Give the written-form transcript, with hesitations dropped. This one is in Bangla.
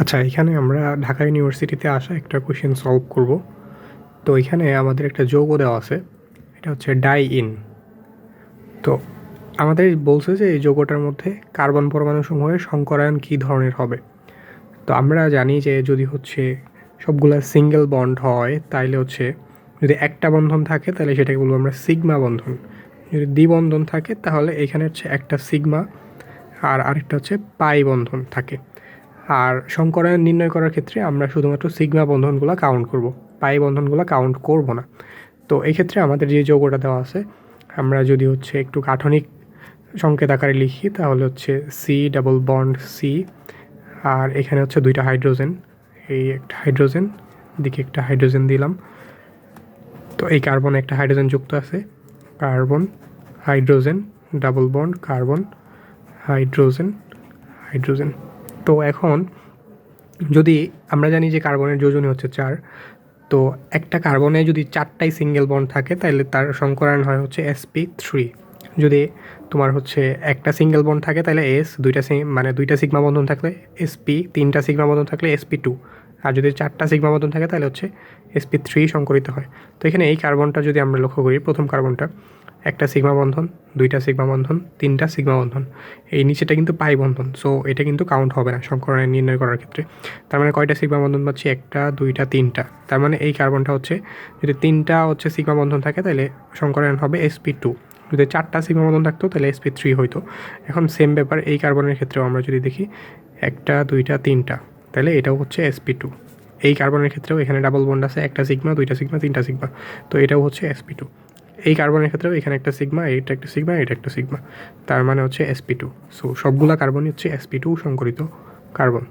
আচ্ছা, এখানে আমরা ঢাকা ইউনিভার্সিটিতে আসা একটা কোয়েশ্চেন সলভ করব। তো এখানে আমাদের একটা যৌগ দেওয়া আছে, এটা হচ্ছে ডাইইন। তো আমাদের বলছে যে এই যৌগটার মধ্যে কার্বন পরমাণুসমূহের সংকরায়ন কী ধরনের হবে। তো আমরা জানি যে যদি হচ্ছে সবগুলা সিঙ্গেল বন্ড হয় তাইলে হচ্ছে যদি একটা বন্ধন থাকে তাহলে সেটাকে বলবো আমরা সিগমা বন্ধন। যদি দ্বিবন্ধন থাকে তাহলে এখানে হচ্ছে একটা সিগমা আর আরেকটা হচ্ছে পাই বন্ধন থাকে। আর সংকরায়ন নির্ণয় করার ক্ষেত্রে আমরা শুধুমাত্র সিগমা বন্ধনগুলো কাউন্ট করব, পাই বন্ধনগুলো কাউন্ট করব না। তো এই ক্ষেত্রে আমাদের যে যৌগটা দেওয়া আছে, আমরা যদি হচ্ছে একটু গাঠনিক সংকেত আকারে লিখি তাহলে হচ্ছে সি ডাবল বন্ড সি, আর এখানে হচ্ছে দুইটা হাইড্রোজেন, এই একটা হাইড্রোজেন, দিকে একটা হাইড্রোজেন দিলাম। তো এই কার্বনে একটা হাইড্রোজেন যুক্ত আছে, carbon hydrogen double bond carbon hydrogen hydrogen. তো এখন যদি আমরা জানি যে কার্বনের যোজনী হচ্ছে 4, তো একটা কার্বনে যদি 4টাই সিঙ্গেল বন্ড থাকে তাহলে তার সংকরায়ন হয় হচ্ছে sp3। যদি তোমার হচ্ছে একটা সিঙ্গেল বন্ড থাকে তাহলে s, দুইটা সিগমা বন্ধন থাকলে sp, 3টা সিগমা বন্ধন থাকলে sp2, আর যদি 4টা সিগমা বন্ধন থাকে তাহলে হচ্ছে sp3 সংকরিত হয়। তো এখানে এই কার্বনটা যদি আমরা লক্ষ্য করি, প্রথম কার্বনটা একটা সিগমা বন্ধন, দুইটা সিগমা বন্ধন, 3টা সিগমা বন্ধন, এই নিচেটা কিন্তু পাই বন্ধন, সো এটা কিন্তু কাউন্ট হবে না সংকরণ নির্ণয় করার ক্ষেত্রে। তার মানে কয়টা সিগমা বন্ধন পাচ্ছি? একটা, দুইটা, 3টা। তার মানে এই কার্বনটা হচ্ছে যদি 3টা হচ্ছে সিগমা বন্ধন থাকে তাহলে সংকরায়ন হবে sp2। যদি 4টা সিগমা বন্ধন থাকতো তাহলে sp3 হইতো। এখন সেম ব্যাপার এই কার্বনের ক্ষেত্রেও আমরা যদি দেখি একটা, দুইটা, 3টা, তাহলে এটাও হচ্ছে sp2। এই কার্বনের ক্ষেত্রেও এখানে ডাবল বন্ড আছে, একটা সিগমা, দুইটা সিগমা, 3টা সিগমা, তো এটাও হচ্ছে sp2। এই কার্বনের ক্ষেত্রেও এখানে একটা সিগমা, এইটা একটা সিগমা, এটা একটা সিগমা, তার মানে হচ্ছে sp2। সো সবগুলা কার্বনই হচ্ছে sp2 সংকরিত কার্বন।